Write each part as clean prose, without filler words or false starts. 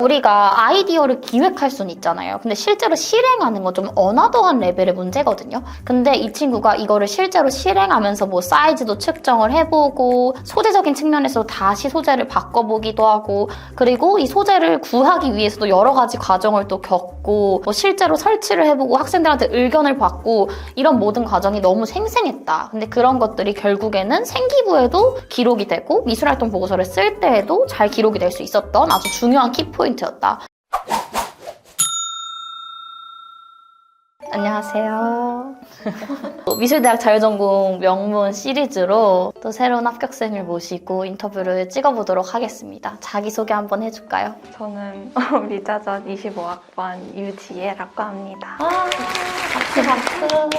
우리가 아이디어를 기획할 수는 있잖아요. 근데 실제로 실행하는 건 좀 어나더한 레벨의 문제거든요. 근데 이 친구가 이거를 실제로 실행하면서 뭐 사이즈도 측정을 해보고 소재적인 측면에서 다시 소재를 바꿔보기도 하고 그리고 이 소재를 구하기 위해서도 여러 가지 과정을 또 겪고 뭐 실제로 설치를 해보고 학생들한테 의견을 받고 이런 모든 과정이 너무 생생했다. 근데 그런 것들이 결국에는 생기부에도 기록이 되고 미술활동 보고서를 쓸 때에도 잘 기록이 될 수 있었던 아주 중요한 키포인트였다. 안녕하세요. 미술대학 자율전공 명문 시리즈로 또 새로운 합격생을 모시고 인터뷰를 찍어보도록 하겠습니다. 자기소개 한번 해줄까요? 저는 미자전 25학번 유지혜라고 합니다. 박수.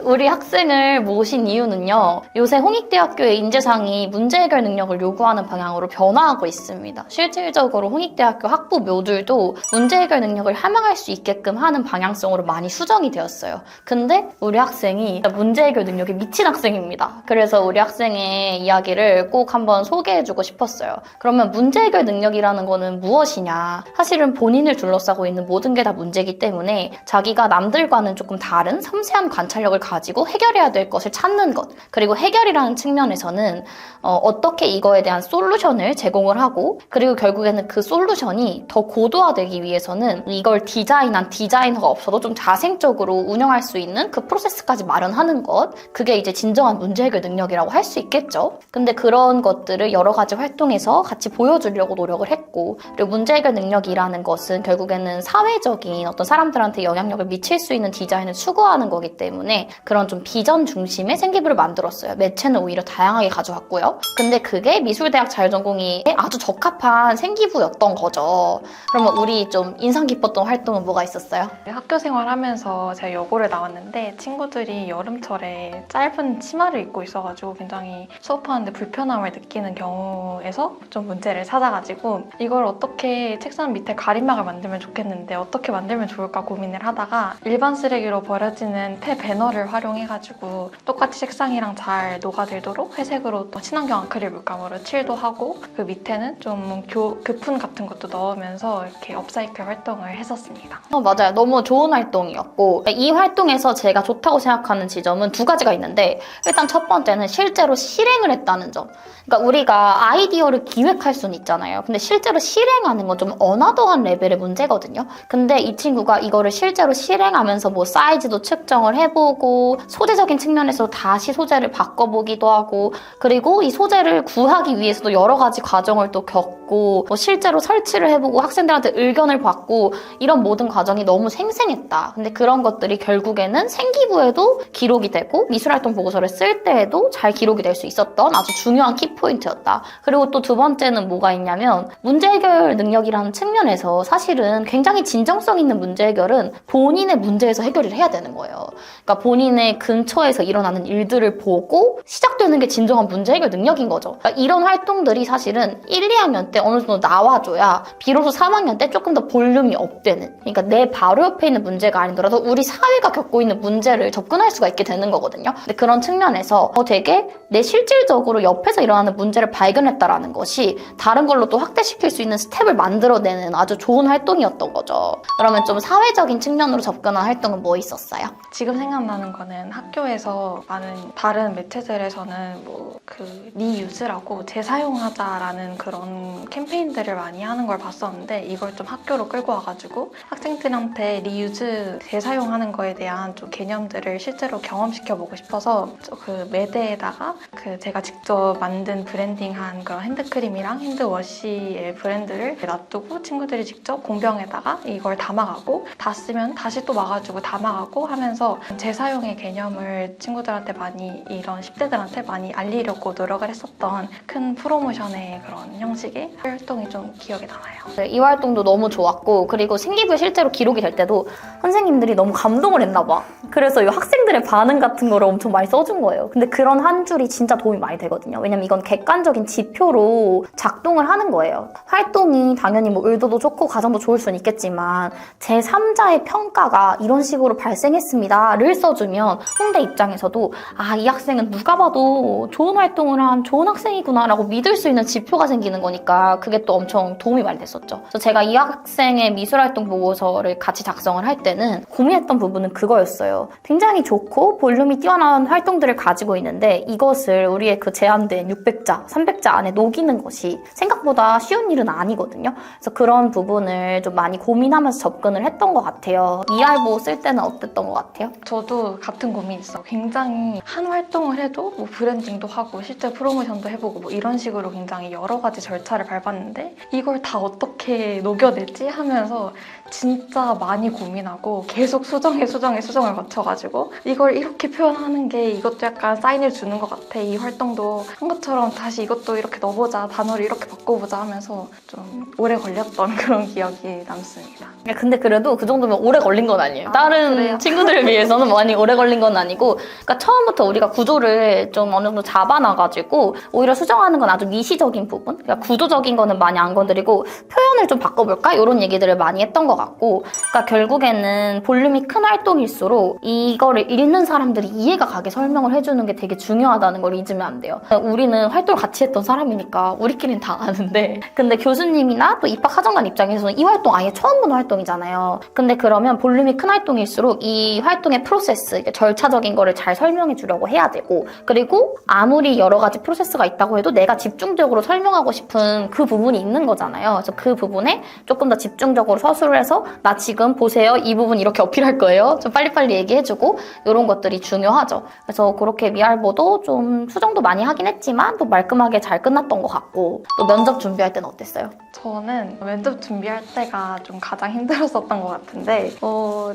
우리 학생을 모신 이유는요. 요새 홍익대학교의 인재상이 문제 해결 능력을 요구하는 방향으로 변화하고 있습니다. 실질적으로 홍익대학교 학부모들도 문제 해결 능력을 함양할 수 있게끔 하는 방향성으로 많이 수정이 되었어요. 근데 우리 학생이 문제 해결 능력이 미친 학생입니다. 그래서 우리 학생의 이야기를 꼭 한번 소개해주고 싶었어요. 그러면 문제 해결 능력이라는 거는 무엇이냐? 사실은 본인을 둘러싸고 있는 모든 게 다 문제이기 때문에 자기가 남들과는 조금 다른 섬세한 관찰력을 가지고 해결해야 될 것을 찾는 것. 그리고 해결이라는 측면에서는 어떻게 이거에 대한 솔루션을 제공을 하고 그리고 결국에는 그 솔루션이 더 고도화되기 위해서는 이걸 디자인한 디자이너가 없어도 좀 자생적으로 운영할 수 있는 그 프로세스까지 마련하는 것. 그게 이제 진정한 문제 해결 능력이라고 할 수 있겠죠. 근데 그런 것들을 여러 가지 활동에서 같이 보여주려고 노력을 했고 그리고 문제 해결 능력이라는 것은 결국에는 사회적인 어떤 사람들한테 영향력을 미칠 수 있는 디자인을 추구하는 거기 때문에 그런 좀 비전 중심의 생기부를 만들었어요. 매체는 오히려 다양하게 가져왔고요. 근데 그게 미술대학 자율전공이 아주 적합한 생기부였던 거죠. 그러면 우리 좀 인상 깊었던 활동은 뭐가 있었어요? 학교 생활하면서 제가 여고를 나왔는데 친구들이 여름철에 짧은 치마를 입고 있어가지고 굉장히 수업하는데 불편함을 느끼는 경우에서 좀 문제를 찾아가지고 이걸 어떻게 책상 밑에 가림막을 만들면 좋겠는데 어떻게 만들면 좋을까 고민을 하다가 일반 쓰레기로 버려지는 폐 배너를 활용해가지고 똑같이 책상이랑 잘 녹아들도록 회색으로 또 친환경 아크릴 물감으로 칠도 하고 그 밑에는 좀 교품 같은 것도 넣으면서 이렇게 업사이클 활동을 했었습니다. 맞아요. 너무 좋은 활동이었고 이 활동에서 제가 좋다고 생각하는 지점은 두 가지가 있는데 일단 첫 번째는 실제로 실행을 했다는 점. 그러니까 우리가 아이디어를 기획할 수는 있잖아요. 근데 실제로 실행하는 건 좀 어나더한 레벨의 문제거든요. 근데 이 친구가 이거를 실제로 실행하면서 뭐 사이즈도 측정을 해보고 소재적인 측면에서 다시 소재를 바꿔보기도 하고 그리고 이 소재를 구하기 위해서도 여러 가지 과정을 또 겪고 뭐 실제로 설치를 해보고 학생들한테 의견을 받고 이런 모든 과정이 너무 생생했다. 근데 그런 것들이 결국에는 생기부에도 기록이 되고 미술활동 보고서를 쓸 때에도 잘 기록이 될 수 있었던 아주 중요한 키포인트였다. 그리고 또 두 번째는 뭐가 있냐면 문제 해결 능력이라는 측면에서 사실은 굉장히 진정성 있는 문제 해결은 본인의 문제에서 해결을 해야 되는 거예요. 그러니까 본인의 근처에서 일어나는 일들을 보고 시작되는 게 진정한 문제 해결 능력인 거죠. 그러니까 이런 활동들이 사실은 1, 2학년 때 어느 정도 나와줘야 비로소 3학년 때 조금 더 볼륨이 업되는 그러니까 내 바로 옆에 있는 문제가 아니더라도 우리 사회가 겪고 있는 문제를 접근할 수가 있게 되는 거거든요. 근데 그런 측면에서 되게 내 실질적으로 옆에서 일어나는 문제를 발견했다라는 것이 다른 걸로 또 확대시킬 수 있는 스텝을 만들어내는 아주 좋은 활동이었던 거죠. 그러면 좀 사회적인 측면으로 접근한 활동은 뭐 있었어요? 지금 생각나는 거는 학교에서 많은 다른 매체들에서는 뭐 그 리유즈라고 재사용하자라는 그런 캠페인들을 많이 하는 걸 봤었는데 이걸 좀 학교로 끌고 와가지고 학생들한테 리유즈 재사용하는 거에 대한 좀 개념들을 실제로 경험시켜보고 싶어서 그 매대에다가 그 제가 직접 만든 브랜딩한 그런 핸드크림이랑 핸드워시의 브랜드를 놔두고 친구들이 직접 공병에다가 이걸 담아가고 다 쓰면 다시 또 와가지고 담아가고 하면서 재사용의 개념을 친구들한테 많이 이런 10대들한테 많이 알리려고 노력을 했었던 큰 프로모션의 그런 형식의 활동이 좀 기억에 남아요. 네, 이 활동도 너무 좋았고 그리고 생기부에 실제로 기록이 될 때도 선생님들이 너무 감동을 했나 봐. 그래서 이 학생들의 반응 같은 거를 엄청 많이 써준 거예요. 근데 그런 한 줄이 진짜 도움이 많이 되거든요. 왜냐면 이건 객관적인 지표로 작동을 하는 거예요. 활동이 당연히 뭐 의도도 좋고 과정도 좋을 수는 있겠지만 제3자의 평가가 이런 식으로 발생했습니다를 써주면 홍대 입장에서도 아, 이 학생은 누가 봐도 좋은 활동을 한 좋은 학생이구나 라고 믿을 수 있는 지표가 생기는 거니까 그게 또 엄청 도움이 많이 됐었죠. 그래서 제가 이 학생의 미술활동 보고서를 같이 작성을 할 때는 고민했던 부분은 그거였어요. 굉장히 좋고 볼륨이 뛰어난 활동들을 가지고 있는데 이것을 우리의 그 제한된 600자, 300자 안에 녹이는 것이 생각보다 쉬운 일은 아니거든요. 그래서 그런 부분을 좀 많이 고민하면서 접근을 했던 것 같아요. ER보 쓸 때는 어땠던 것 같아요? 저도 같은 고민이 있어. 굉장히 한 활동을 해도 뭐 브랜딩도 하고 실제 프로모션도 해보고 뭐 이런 식으로 굉장히 여러 가지 절차를 밟았는데 이걸 다 어떻게 녹여내지 하면서 진짜 많이 고민하고 계속 수정을 거쳐가지고 이걸 이렇게 표현하는 게 이것도 약간 사인을 주는 것 같아. 이 활동도 한 것처럼 다시 이것도 이렇게 넣어보자. 단어를 이렇게 바꿔보자 하면서 좀 오래 걸렸던 그런 기억이 남습니다. 근데 그래도 그 정도면 오래 걸린 건 아니에요. 다른 그래요? 친구들에 비해서는 많이 오래 걸린 건 아니고 그러니까 처음부터 우리가 구조를 좀 어느 정도 잡아놔가지고 오히려 수정하는 건 아주 미시적인 부분 그러니까 구조적인 거는 많이 안 건드리고 표현을 좀 바꿔볼까? 이런 얘기들을 많이 했던 것 같고 그러니까 결국에는 볼륨이 큰 활동일수록 이거를 읽는 사람들이 이해가 가게 설명을 해주는 게 되게 중요하다는 걸 잊으면 안 돼요. 우리는 활동을 같이 했던 사람이니까 우리끼리는 다 아는데 근데 교수님이나 또 입학사정관 입장에서는 이 활동 아예 처음 보는 활동이잖아요. 근데 그러면 볼륨이 큰 활동일수록 이 활동의 프로세스, 절차적인 거를 잘 설명해 주려고 해야 되고 그리고 아무리 여러 가지 프로세스가 있다고 해도 내가 집중적으로 설명하고 싶은 그 부분이 있는 거잖아요. 그래서 그 부분에 조금 더 집중적으로 서술을 해서 나 지금 보세요. 이 부분 이렇게 어필할 거예요. 좀 빨리빨리 얘기해주고 이런 것들이 중요하죠. 그래서 그렇게 미알보도 좀 수정도 많이 하긴 했지만 또 말끔하게 잘 끝났던 것 같고 또 면접 준비할 때는 어땠어요? 저는 면접 준비할 때가 좀 가장 힘들었었던 것 같은데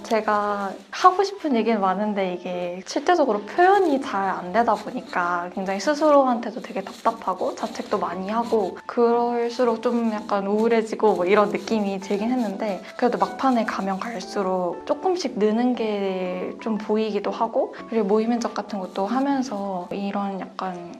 제가 하고 싶은 얘기는 많은데 이게 실제적으로 표현이 잘 안 되다 보니까 굉장히 스스로한테도 되게 답답하고 자책도 많이 하고 그럴수록 좀 약간 우울해지고 뭐 이런 느낌이 들긴 했는데 그래도 막판에 가면 갈수록 조금씩 느는 게 좀 보이기도 하고 그리고 모의 면접 같은 것도 하면서 이런 약간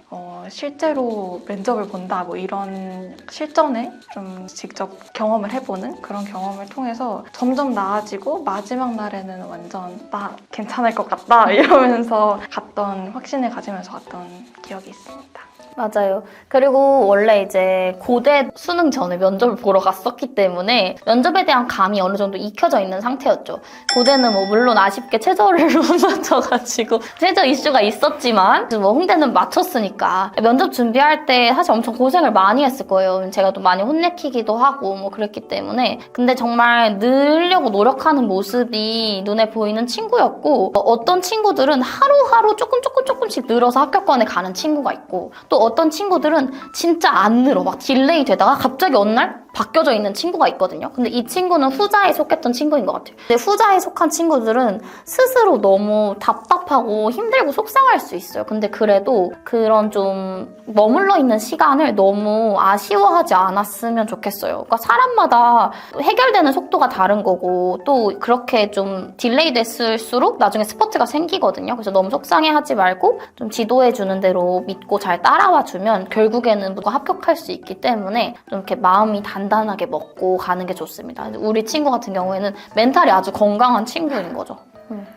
실제로 면접을 본다 뭐 이런 실전에 좀 직접 경험을 해보는 그런 경험을 통해서 점점 나아지고 마지막 날에는 완전 나 괜찮을 것 같다 이러면서 갔던 확신을 가지면서 갔던 기억이 있습니다. 맞아요. 그리고 원래 이제 고대 수능 전에 면접을 보러 갔었기 때문에 면접에 대한 감이 어느 정도 익혀져 있는 상태였죠. 고대는 뭐 물론 아쉽게 최저를 못 맞춰가지고 최저 이슈가 있었지만 뭐 홍대는 맞췄으니까 면접 준비할 때 사실 엄청 고생을 많이 했을 거예요. 제가 또 많이 혼내키기도 하고 뭐 그랬기 때문에 근데 정말 늘려고 노력하는 모습이 눈에 보이는 친구였고 어떤 친구들은 하루하루 조금씩 늘어서 합격권에 가는 친구가 있고 또 어떤 친구들은 진짜 안 늘어 막 딜레이 되다가 갑자기 어느 날 바뀌어져 있는 친구가 있거든요. 근데 이 친구는 후자에 속했던 친구인 것 같아요. 근데 후자에 속한 친구들은 스스로 너무 답답하고 힘들고 속상할 수 있어요. 근데 그래도 그런 좀 머물러 있는 시간을 너무 아쉬워하지 않았으면 좋겠어요. 그러니까 사람마다 해결되는 속도가 다른 거고 또 그렇게 좀 딜레이 됐을수록 나중에 스포트가 생기거든요. 그래서 너무 속상해하지 말고 좀 지도해 주는 대로 믿고 잘 따라와 주면 결국에는 누가 합격할 수 있기 때문에 좀 이렇게 마음이 단단하게 먹고 가는 게 좋습니다. 우리 친구 같은 경우에는 멘탈이 아주 건강한 친구인 거죠.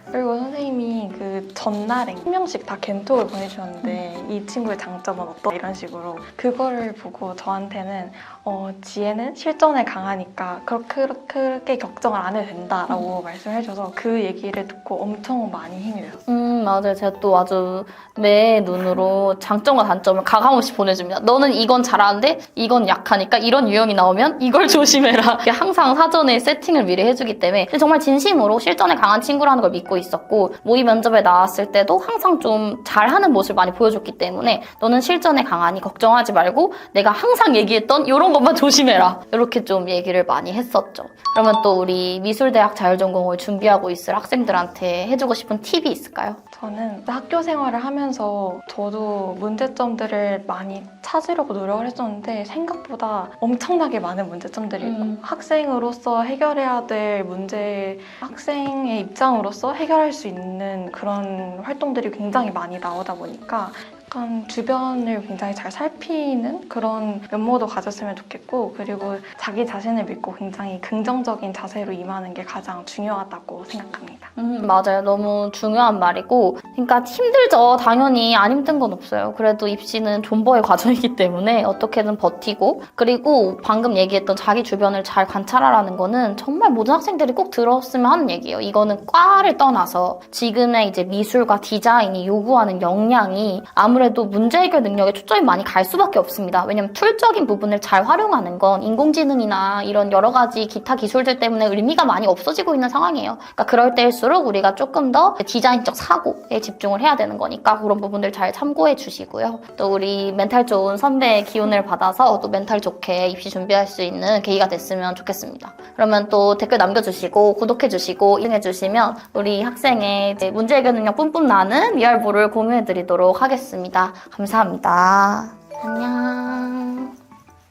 그리고 선생님이 그 전날에 한 명씩 다 겐톡을 보내주셨는데 이 친구의 장점은 어떠? 이런 식으로 그거를 보고 저한테는 지혜는 실전에 강하니까 그렇게 걱정을 안 해도 된다라고 말씀을 해줘서 그 얘기를 듣고 엄청 많이 힘이 됐어요. 맞아요. 제가 또 아주 매 눈으로 장점과 단점을 가감없이 보내줍니다. 너는 이건 잘하는데 이건 약하니까 이런 유형이 나오면 이걸 조심해라. 항상 사전에 세팅을 미리 해주기 때문에 정말 진심으로 실전에 강한 친구라는 걸 믿고 있었고 모의 면접에 나왔을 때도 항상 좀 잘하는 모습을 많이 보여줬기 때문에 너는 실전에 강하니 걱정하지 말고 내가 항상 얘기했던 이런 것만 조심해라. 이렇게 좀 얘기를 많이 했었죠. 그러면 또 우리 미술대학 자율전공을 준비하고 있을 학생들한테 해주고 싶은 팁이 있을까요? 저는 학교 생활을 하면서 저도 문제점들을 많이 찾으려고 노력을 했었는데 생각보다 엄청나게 많은 문제점들이 있고 학생으로서 해결해야 될 문제, 학생의 입장으로서 해결할 수 있는 그런 활동들이 굉장히 많이 나오다 보니까 약간 주변을 굉장히 잘 살피는 그런 면모도 가졌으면 좋겠고, 그리고 자기 자신을 믿고 굉장히 긍정적인 자세로 임하는 게 가장 중요하다고 생각합니다. 맞아요. 너무 중요한 말이고, 그러니까 힘들죠. 당연히 안 힘든 건 없어요. 그래도 입시는 존버의 과정이기 때문에 어떻게든 버티고, 그리고 방금 얘기했던 자기 주변을 잘 관찰하라는 거는 정말 모든 학생들이 꼭 들었으면 하는 얘기예요. 이거는 과를 떠나서 지금의 이제 미술과 디자인이 요구하는 역량이 아무래도 문제 해결 능력에 초점이 많이 갈 수밖에 없습니다. 왜냐면 툴적인 부분을 잘 활용하는 건 인공지능이나 이런 여러 가지 기타 기술들 때문에 의미가 많이 없어지고 있는 상황이에요. 그러니까 그럴 때일수록 우리가 조금 더 디자인적 사고에 집중을 해야 되는 거니까 그런 부분들 잘 참고해 주시고요. 또 우리 멘탈 좋은 선배의 기운을 받아서 또 멘탈 좋게 입시 준비할 수 있는 계기가 됐으면 좋겠습니다. 그러면 또 댓글 남겨주시고 구독해 주시고 이용해 주시면 우리 학생의 이제 문제 해결 능력 뿜뿜 나는 리얼부를 공유해 드리도록 하겠습니다. 감사합니다. 안녕.